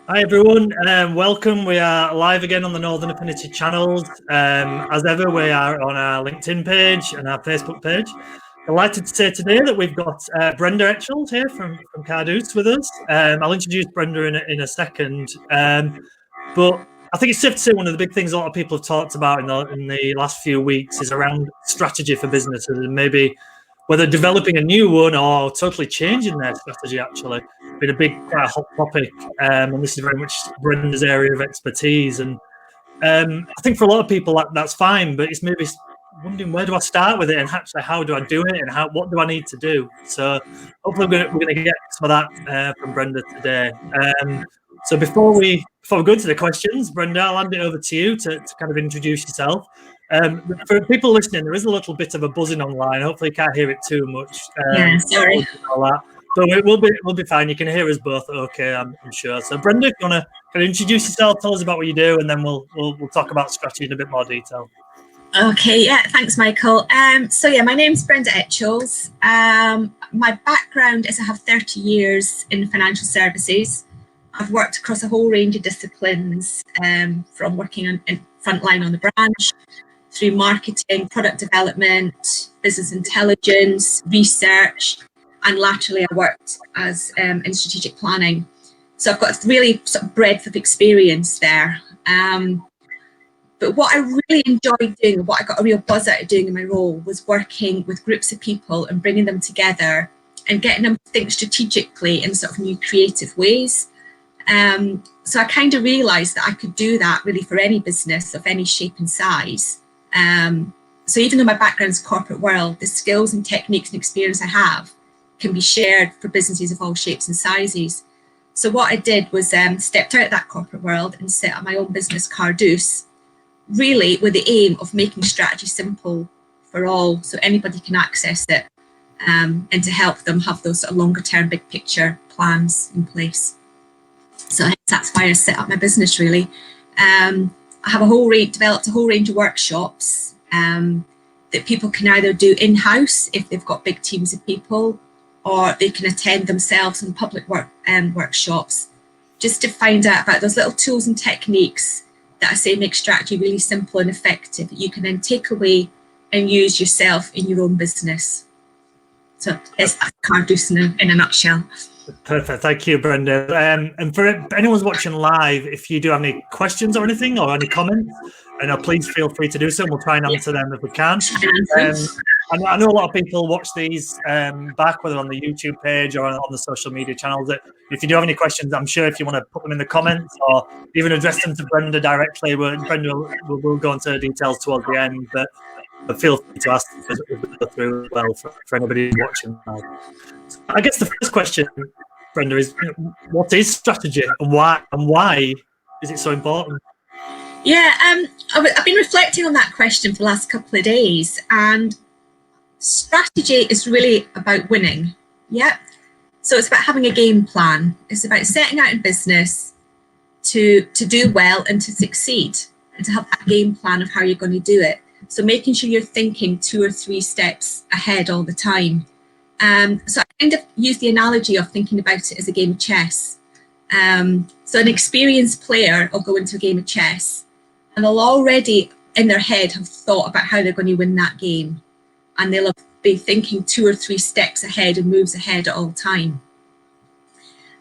Hi everyone, welcome. We are live again on the Northern Affinity channels. As ever, we are on our LinkedIn page and our Facebook page. Delighted to say today that we've got Brenda Etchells here from Carduus with us. I'll introduce Brenda in a second. But I think it's safe to say one of the big things a lot of people have talked about in the last few weeks is around strategy for businesses, and maybe whether developing a new one or totally changing their strategy. Actually been a big, quite a hot topic, and this is very much Brenda's area of expertise. And I think for a lot of people that's fine, but it's maybe wondering, where do I start with it, and actually how do I do it, and what do I need to do? So hopefully we're going to get some of that from Brenda today. So before we go into the questions, Brenda, I'll hand it over to you to kind of introduce yourself. For people listening, there is a little bof a buzzing online. Hopefully you can't hear it too much. Yeah, sorry. All that. So we'll be fine. You can hear us both okay, I'm sure. So Brenda, if you want to kind of introduce yourself, tell us about what you do, and then we'll talk about strategy in a bit more detail. Okay, yeah, thanks, Michael. So yeah, my name's Brenda Etchells. My background is I have 30 years in financial services. I've worked across a whole range of disciplines, from working in frontline on the branch, through marketing, product development, business intelligence, research, and laterally I worked as in strategic planning. So I've got a really sort of breadth of experience there. But what I really enjoyed doing, and what I got a real buzz out of doing in my role, was working with groups of people and bringing them together and getting them to think strategically in sort of new creative ways. So I kind of realised that I could do that really for any business of any shape and size. So even though my background's corporate world, the skills and techniques and experience I have can be shared for businesses of all shapes and sizes. So what I did was stepped out of that corporate world and set up my own business, Carduus, really with the aim of making strategy simple for all, so anybody can access it, and to help them have those sort of longer term, big picture plans in place. So that's why I set up my business, really. I have developed a whole range of workshops that people can either do in-house if they've got big teams of people, or they can attend themselves in public workshops, just to find out about those little tools and techniques that I say make strategy really simple and effective, that you can then take away and use yourself in your own business. So it's Carduus in a nutshell. Perfect. Thank you, Brenda. And for anyone's watching live, if you do have any questions or anything or any comments, please feel free to do so, and we'll try and answer them if we can. I know a lot of people watch these back, whether on the YouTube page or on the social media channels. That if you do have any questions, I'm sure if you want to put them in the comments or even address them to Brenda directly, Brenda will go into details towards the end. But feel free to ask as we go through as well for anybody watching now. I guess the first question, Brenda, is what is strategy and why is it so important? Yeah, I've been reflecting on that question for the last couple of days, and strategy is really about winning. Yeah. So it's about having a game plan. It's about setting out in business to do well and to succeed, and to have that game plan of how you're going to do it. So making sure you're thinking 2 or 3 steps ahead all the time. So I kind of use the analogy of thinking about it as a game of chess. So an experienced player will go into a game of chess and they'll already in their head have thought about how they're going to win that game. And they'll be thinking 2 or 3 steps ahead and moves ahead at all time.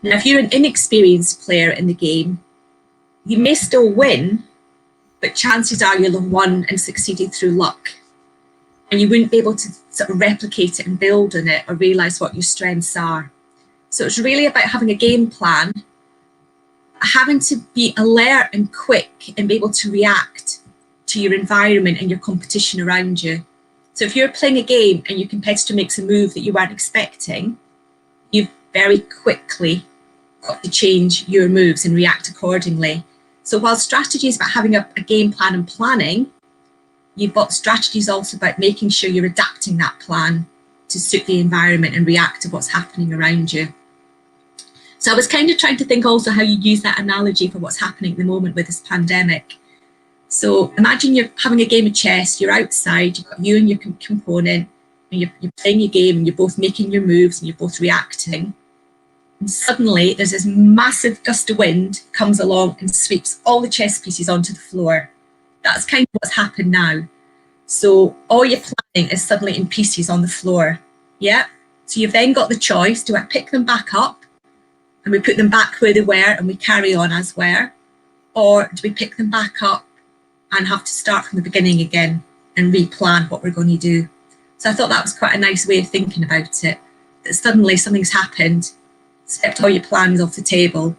Now, if you're an inexperienced player in the game, you may still win, but chances are you'll have won and succeeded through luck. And you wouldn't be able to sort of replicate it and build on it or realise what your strengths are. So it's really about having a game plan, having to be alert and quick and be able to react to your environment and your competition around you. So if you're playing a game and your competitor makes a move that you weren't expecting, you've very quickly got to change your moves and react accordingly. So while strategy is about having a game plan and planning, you've got strategies also about making sure you're adapting that plan to suit the environment and react to what's happening around you. So I was kind of trying to think also how you use that analogy for what's happening at the moment with this pandemic. So imagine you're having a game of chess, you're outside, you've got you and your component, and you're playing your game and you're both making your moves and you're both reacting. And suddenly there's this massive gust of wind comes along and sweeps all the chess pieces onto the floor. That's kind of what's happened now. So all your planning is suddenly in pieces on the floor. Yeah. So you've then got the choice, do I pick them back up and we put them back where they were and we carry on as were? Or do we pick them back up and have to start from the beginning again and replan what we're going to do? So I thought that was quite a nice way of thinking about it, that suddenly something's happened, swept all your plans off the table,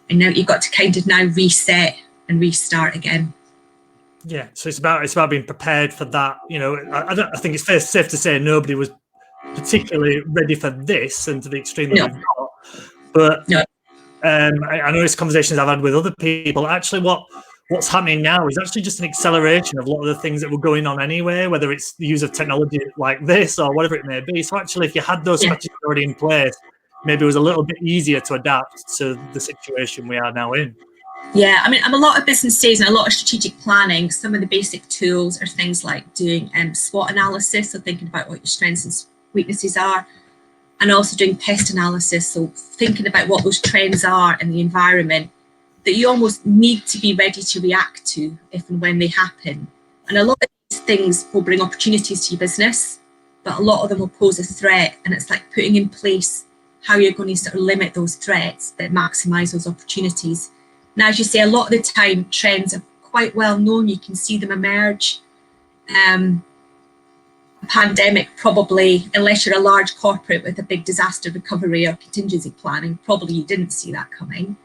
and now you've got to kind of now reset and restart again. Yeah, so it's about being prepared for that. You know, I think it's safe to say nobody was particularly ready for this and to the extreme that we've got. But No. I know it's conversations I've had with other people. Actually, what's happening now is actually just an acceleration of a lot of the things that were going on anyway, whether it's the use of technology like this or whatever it may be. So actually, if you had those strategies already in place, maybe it was a little bit easier to adapt to the situation we are now in. Yeah, I mean, a lot of business days and a lot of strategic planning, some of the basic tools are things like doing SWOT analysis, so thinking about what your strengths and weaknesses are, and also doing pest analysis, so thinking about what those trends are in the environment that you almost need to be ready to react to if and when they happen. And a lot of these things will bring opportunities to your business, but a lot of them will pose a threat, and it's like putting in place how you're going to sort of limit those threats that maximise those opportunities. Now, as you say, a lot of the time, trends are quite well known. You can see them emerge. A pandemic, probably, unless you're a large corporate with a big disaster recovery or contingency planning, probably you didn't see that coming.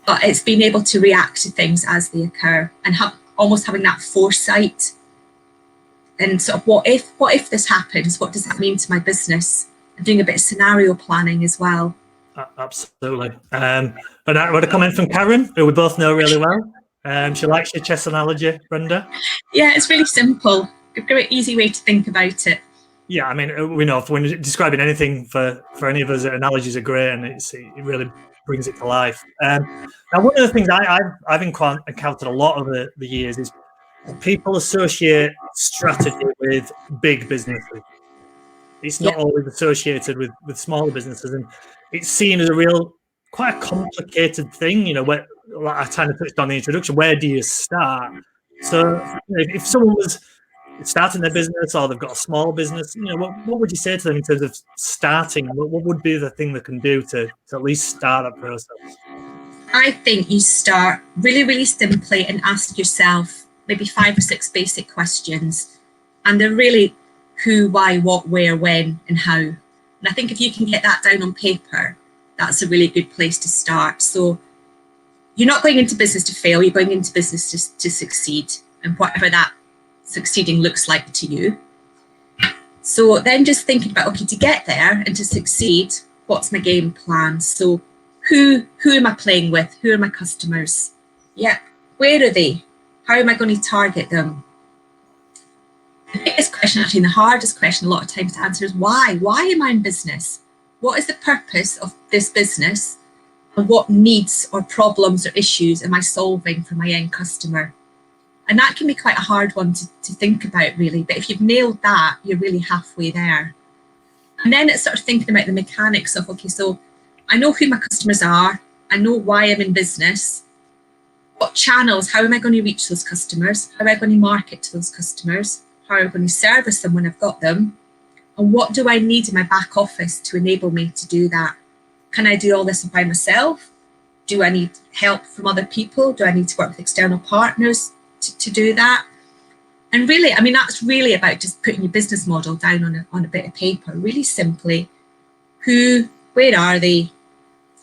But it's being able to react to things as they occur and almost having that foresight and sort of what if this happens? What does that mean to my business? And doing a bit of scenario planning as well. Absolutely. But I would a comment from Karen, who we both know really well. She likes your chess analogy, Brenda. Yeah, it's really simple. A great easy way to think about it. Yeah, I mean, we know when you're describing anything for any of us, analogies are great, and it really brings it to life. Now, one of the things I've encountered a lot over the years is people associate strategy with big businesses. It's not always associated with smaller businesses, and it's seen as quite a complicated thing. You know, where, like I kind of touched on the introduction, where do you start? So, if someone was starting their business or they've got a small business, you know, what would you say to them in terms of starting? What would be the thing they can do to at least start that process? I think you start really, really simply and ask yourself maybe 5 or 6 basic questions, and they're really who, why, what, where, when, and how. And I think if you can get that down on paper, that's a really good place to start. So you're not going into business to fail, you're going into business to succeed, and whatever that succeeding looks like to you. So then just thinking about, okay, to get there and to succeed, what's my game plan? So who am I playing with? Who are my customers? Yeah, where are they? How am I going to target them? The biggest question, actually, and the hardest question a lot of times to answer is why? Why am I in business? What is the purpose of this business? And what needs or problems or issues am I solving for my end customer? And that can be quite a hard one to think about, really. But if you've nailed that, you're really halfway there. And then it's sort of thinking about the mechanics of, okay, so I know who my customers are. I know why I'm in business. What channels, how am I going to reach those customers? How am I going to market to those customers? How am I going to service them when I've got them? And what do I need in my back office to enable me to do that? Can I do all this by myself? Do I need help from other people? Do I need to work with external partners to do that? And really, I mean, that's really about just putting your business model down on a bit of paper, really simply. Who, where are they?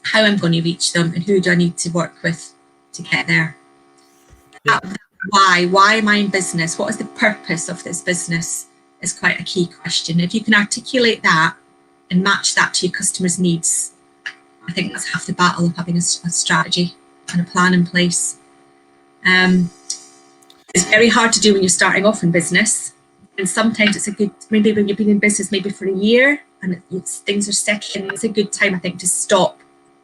How I'm going to reach them, and who do I need to work with to get there? Yeah. Why am I in business? What is the purpose of this business is quite a key question. If you can articulate that and match that to your customers' needs, I think that's half the battle of having a strategy and a plan in place. It's very hard to do when you're starting off in business, and sometimes it's a good, maybe when you've been in business maybe for a year and things are settling, it's a good time, I think, to stop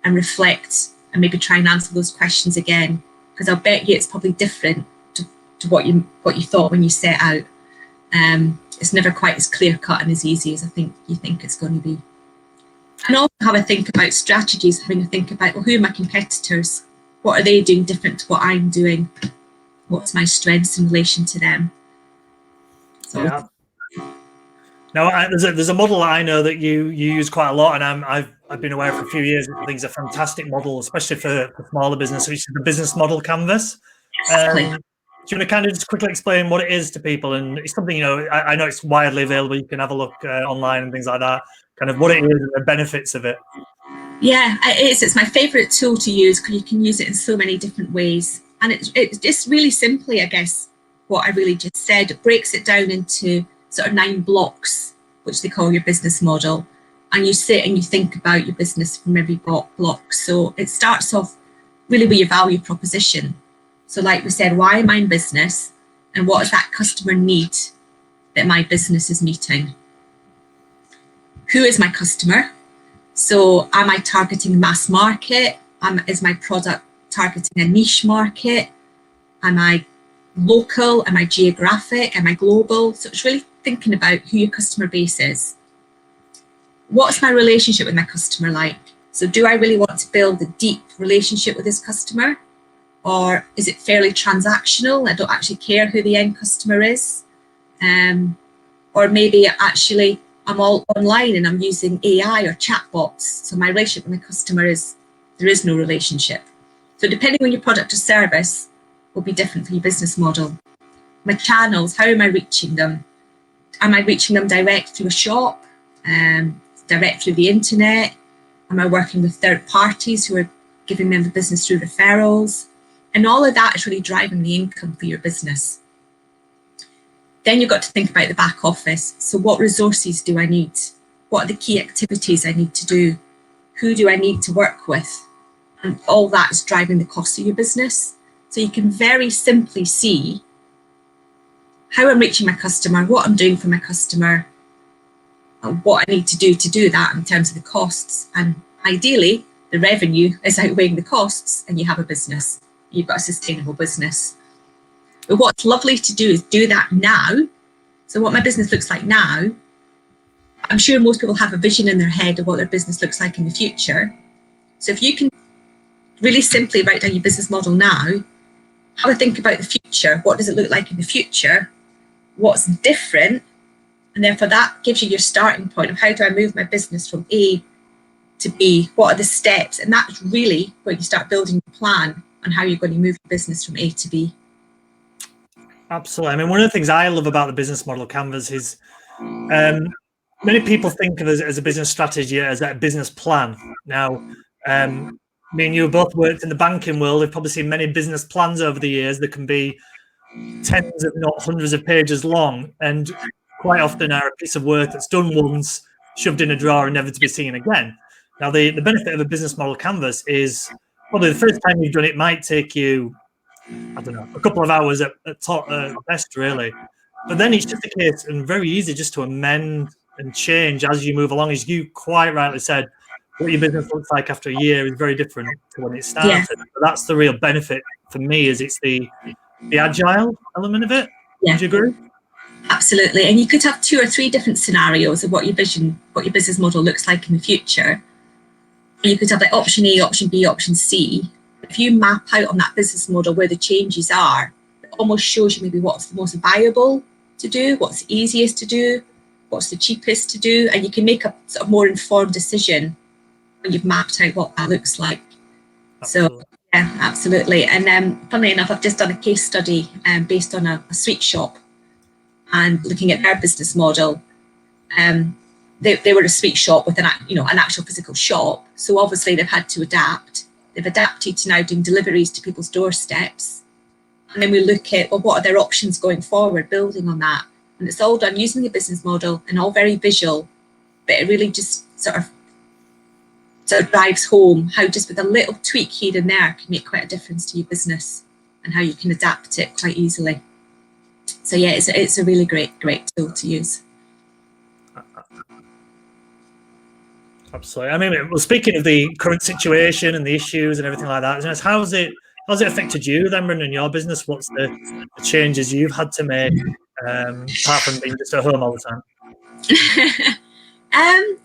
and reflect and maybe try and answer those questions again, because I'll bet you it's probably different to what you thought when you set out. It's never quite as clear cut and as easy as I think you think it's going to be. And also have a think about strategies, having a think about, well, who are my competitors? What are they doing different to what I'm doing? What's my strengths in relation to them? So Yeah. Now, there's a model that I know that you use quite a lot, and I've been aware for a few years. I think it's a fantastic model, especially for smaller business, which is the business model canvas. basically, Do you want to kind of just quickly explain what it is to people? And it's something, I know it's widely available. You can have a look online and things like that. Kind of what it is and the benefits of it. yeah, it is. It's my favourite tool to use because you can use it in so many different ways. And it's just really simply, I guess, what I really just said. It breaks it down into sort of 9 blocks, which they call your business model. And you sit and you think about your business from every block. So it starts off really with your value proposition. So like we said, why am I in business? And what is that customer need that my business is meeting? Who is my customer? So am I targeting mass market? Is my product targeting a niche market? Am I local? Am I geographic? Am I global? So it's really thinking about who your customer base is. What's my relationship with my customer like? So do I really want to build a deep relationship with this customer? Or is it fairly transactional? I don't actually care who the end customer is. Or maybe actually I'm all online and I'm using AI or chatbots. So my relationship with my customer is, there is no relationship. So depending on your product or service will be different for your business model. My channels, how am I reaching them? Am I reaching them direct through a shop, direct through the internet? Am I working with third parties who are giving them the business through referrals? And all of that is really driving the income for your business. Then you've got to think about the back office. So what resources do I need? What are the key activities I need to do? Who do I need to work with? And all that is driving the cost of your business. So you can very simply see how I'm reaching my customer, what I'm doing for my customer, and what I need to do that in terms of the costs. And ideally, the revenue is outweighing the costs and you have a business. You've got a sustainable business. But what's lovely to do is do that now. So what my business looks like now, I'm sure most people have a vision in their head of what their business looks like in the future. So if you can really simply write down your business model now, have a think about the future. What does it look like in the future? What's different? And therefore that gives you your starting point of how do I move my business from A to B? What are the steps? And that's really where you start building your plan on how you're going to move your business from A to B. Absolutely. I mean, one of the things I love about the business model canvas is many people think of it as a business strategy, as a business plan. Now, me and you both worked in the banking world. We've probably seen many business plans over the years that can be tens, if not hundreds of pages long, and quite often are a piece of work that's done once, shoved in a drawer, and never to be seen again. Now, the benefit of a business model canvas is probably the first time you've done it might take you, I don't know, a couple of hours at best, really. But then it's just a case and very easy just to amend and change as you move along. As you quite rightly said, what your business looks like after a year is very different to when it started. Yeah. So that's the real benefit for me, is it's the agile element of it. Yeah. Would you agree? Absolutely. And you could have 2 or 3 different scenarios of what your business model looks like in the future. And you could have like option A, option B, option C. If you map out on that business model where the changes are, it almost shows you maybe what's the most viable to do, what's the easiest to do, what's the cheapest to do, and you can make a sort of more informed decision when you've mapped out what that looks like. Absolutely. So yeah, absolutely. And funnily enough, I've just done a case study based on a sweet shop and looking at their business model. They were a sweet shop with an actual physical shop, so obviously they've had to adapt. They've adapted to now doing deliveries to people's doorsteps. And then we look at, well, what are their options going forward, building on that. And it's all done using the business model and all very visual, but it really just sort of drives home how just with a little tweak here and there can make quite a difference to your business and how you can adapt it quite easily. So yeah, it's a really great tool to use. Absolutely. I mean, well, speaking of the current situation and the issues and everything like that, how's it affected you then, Brenda, in your business? What's the changes you've had to make, apart from being just at home all the time?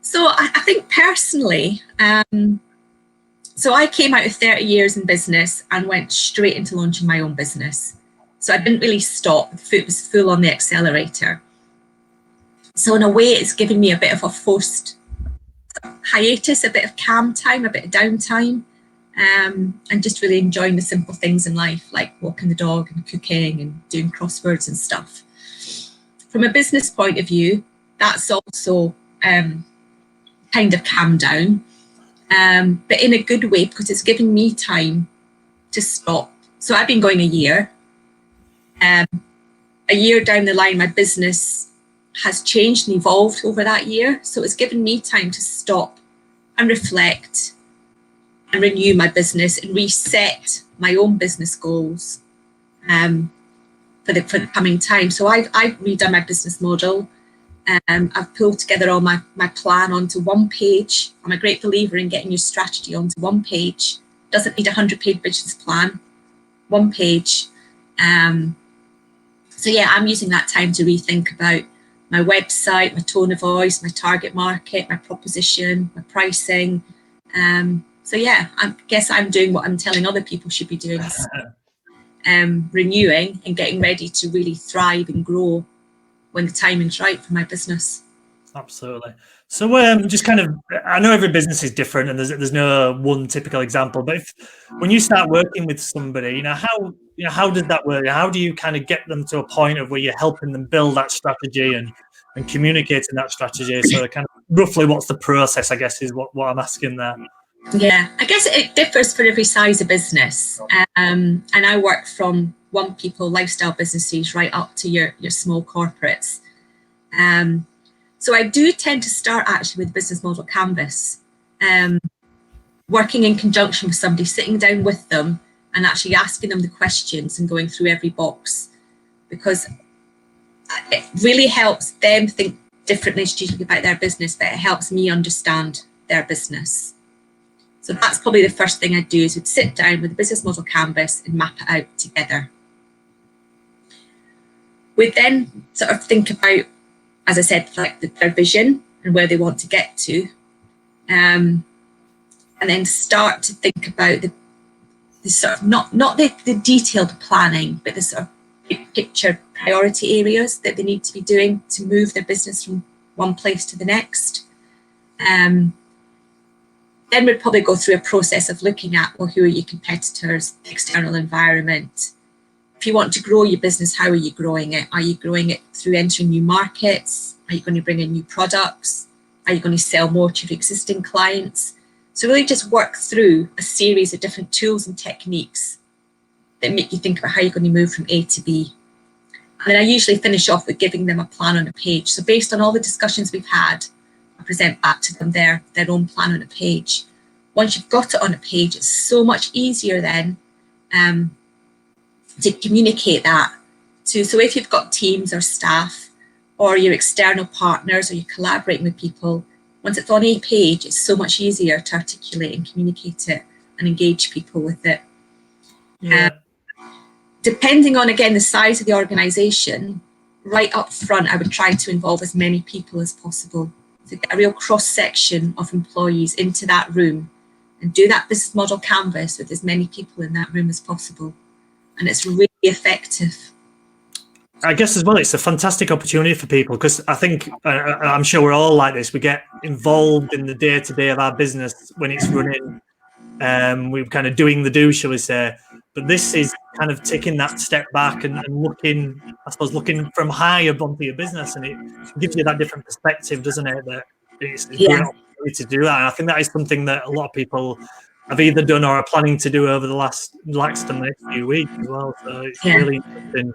So I think personally, so I came out of 30 years in business and went straight into launching my own business. So I didn't really stop. The foot was full on the accelerator. So in a way, it's given me a bit of a forced hiatus, a bit of calm time, a bit of downtime, and just really enjoying the simple things in life, like walking the dog and cooking and doing crosswords and stuff. From a business point of view, that's also kind of calmed down, but in a good way, because it's given me time to stop. So I've been going a year. A year down the line, my business has changed and evolved over that year. So it's given me time to stop and reflect and renew my business and reset my own business goals for the coming time. So I've redone my business model. I've pulled together all my plan onto one page. I'm a great believer in getting your strategy onto one page. Doesn't need a 100-page business plan, one page. So yeah, I'm using that time to rethink about my website, my tone of voice, my target market, my proposition, my pricing. So yeah, I guess I'm doing what I'm telling other people should be doing, renewing and getting ready to really thrive and grow when the timing's right for my business. Absolutely. So just kind of, I know every business is different and there's no one typical example, but when you start working with somebody, how does that work? How do you kind of get them to a point of where you're helping them build that strategy and communicating that strategy? So kind of roughly what's the process, I guess, is what I'm asking there. Yeah, I guess it differs for every size of business. And I work from one people lifestyle businesses right up to your small corporates. So I do tend to start actually with business model canvas, working in conjunction with somebody, sitting down with them and actually asking them the questions and going through every box, because it really helps them think differently strategically about their business, but it helps me understand their business. So that's probably the first thing I'd do, is we'd sit down with the business model canvas and map it out together. We'd then sort of think about, as I said, like their vision and where they want to get to, and then start to think about the sort of not the detailed planning, but the sort of big picture priority areas that they need to be doing to move their business from one place to the next. Then we'd probably go through a process of looking at, well, who are your competitors, external environment. If you want to grow your business, how are you growing it? Are you growing it through entering new markets? Are you going to bring in new products? Are you going to sell more to your existing clients? So really just work through a series of different tools and techniques that make you think about how you're going to move from A to B. And then I usually finish off with giving them a plan on a page. So based on all the discussions we've had, I present back to them their own plan on a page. Once you've got it on a page, it's so much easier then to communicate that to. So if you've got teams or staff or your external partners or you're collaborating with people, once it's on a page, it's so much easier to articulate and communicate it and engage people with it. Yeah. Depending on, again, the size of the organisation, right up front, I would try to involve as many people as possible to get a real cross-section of employees into that room and do that business model canvas with as many people in that room as possible. And it's really effective. I guess as well, it's a fantastic opportunity for people, because I think, I'm sure we're all like this, we get involved in the day-to-day of our business when it's running. We're kind of doing the do, shall we say. But this is kind of taking that step back and looking, I suppose, looking from high above your business, and it gives you that different perspective, doesn't it? That it's a great opportunity to do that. And I think that is something that a lot of people have either done or are planning to do over the next few weeks as well. So it's really interesting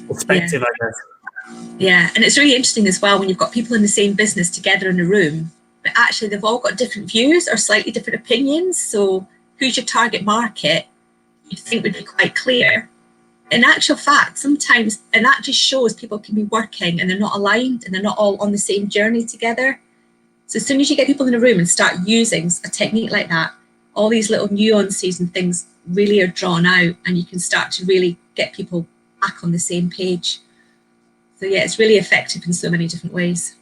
perspective, I guess. Yeah, and it's really interesting as well when you've got people in the same business together in a room, but actually they've all got different views or slightly different opinions. So who's your target market? You think would be quite clear. In actual fact, sometimes, and that just shows people can be working and they're not aligned and they're not all on the same journey together. So as soon as you get people in a room and start using a technique like that, all these little nuances and things really are drawn out, and you can start to really get people back on the same page. So yeah, it's really effective in so many different ways.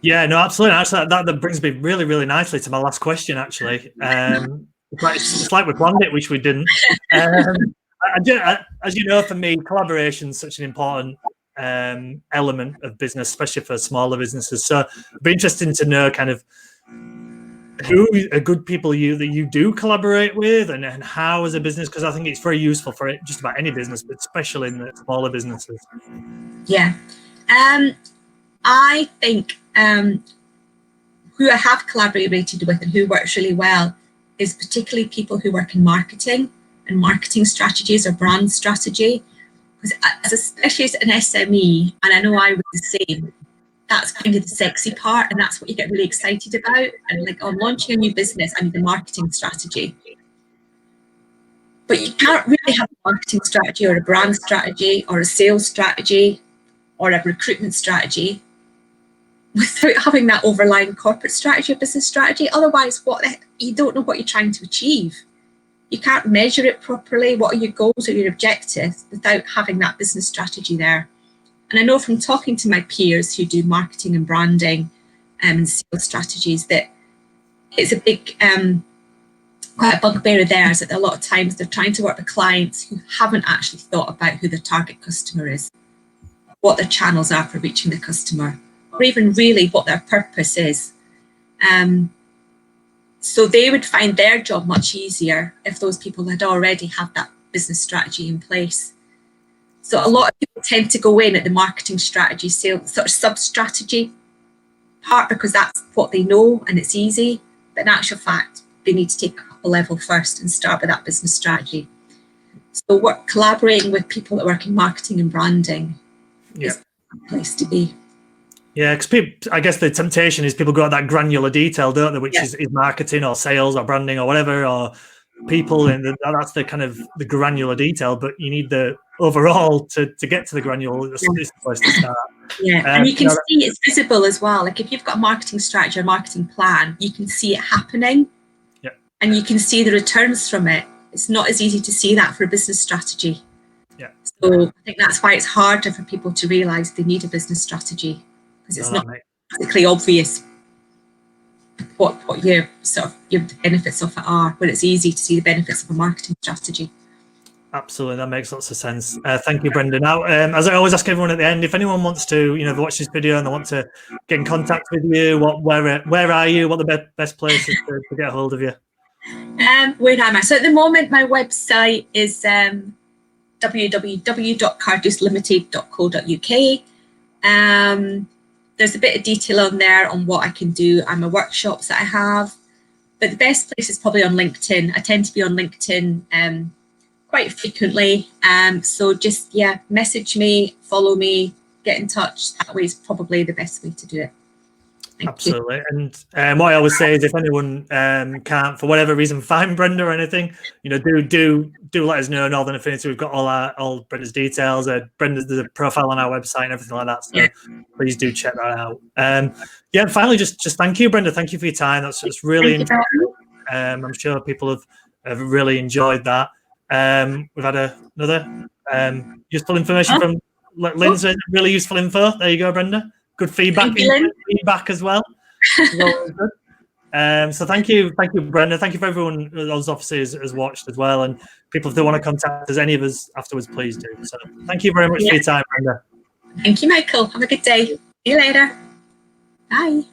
Yeah, no, absolutely. Actually, that brings me really, really nicely to my last question, actually. It's like we planned it, which we didn't. As you know, for me, collaboration is such an important element of business, especially for smaller businesses. So it'd be interesting to know kind of who are good people that you do collaborate with, and how as a business, because I think it's very useful for just about any business, but especially in the smaller businesses. Yeah. I think who I have collaborated with and who works really well is particularly people who work in marketing and marketing strategies or brand strategy. Because especially as an SME, and I know I was the same, that's kind of the sexy part, and that's what you get really excited about. And like, oh, I'm launching a new business, I need a marketing strategy. But you can't really have a marketing strategy or a brand strategy or a sales strategy or a recruitment strategy without having that overlying corporate strategy or business strategy. Otherwise, you don't know what you're trying to achieve. You can't measure it properly. What are your goals or your objectives without having that business strategy there? And I know from talking to my peers who do marketing and branding and sales strategies that it's a big, quite a bugbear of theirs, that a lot of times they're trying to work with clients who haven't actually thought about who their target customer is, what their channels are for reaching the customer, or even really what their purpose is. So they would find their job much easier if those people had already had that business strategy in place. So a lot of people tend to go in at the marketing strategy, sales, sort of sub-strategy part, because that's what they know and it's easy. But in actual fact, they need to take it up a level first and start with that business strategy. So collaborating with people that work in marketing and branding is a place to be. Yeah, because I guess the temptation is people go at that granular detail, don't they? Which is marketing or sales or branding or whatever, or people, and that's the kind of the granular detail. But you need the overall to get to the granular. It's the place to start. Yeah, and you can see it's visible as well. Like if you've got a marketing strategy or marketing plan, you can see it happening. Yeah, and you can see the returns from it. It's not as easy to see that for a business strategy. Yeah. So I think that's why it's harder for people to realise they need a business strategy. Because it's not physically obvious what your benefits of it are, but it's easy to see the benefits of a marketing strategy. Absolutely, that makes lots of sense. Thank you, Brenda. Now, as I always ask everyone at the end, if anyone wants to, watch this video and they want to get in contact with you, where are you? What are the best places to get a hold of you? Where am I? So at the moment, my website is www.carduslimited.co.uk. There's a bit of detail on there on what I can do and my workshops that I have. But the best place is probably on LinkedIn. I tend to be on LinkedIn quite frequently. So just, message me, follow me, get in touch. That way is probably the best way to do it. Absolutely. And what I always say is if anyone can't, for whatever reason, find Brenda or anything, do let us know. Northern Affinity, we've got all Brenda's details. Brenda's the profile on our website and everything like that. So please do check that out. Finally, just thank you, Brenda. Thank you for your time. That's really interesting. I'm sure people have really enjoyed that. We've had another useful information from Lynn's really useful info. There you go, Brenda. Good feedback, feedback as well. So thank you, Brenda. Thank you for everyone who's obviously has watched as well. And people, if they want to contact us, any of us afterwards, please do. So thank you very much for your time, Brenda. Thank you, Michael. Have a good day. See you later. Bye.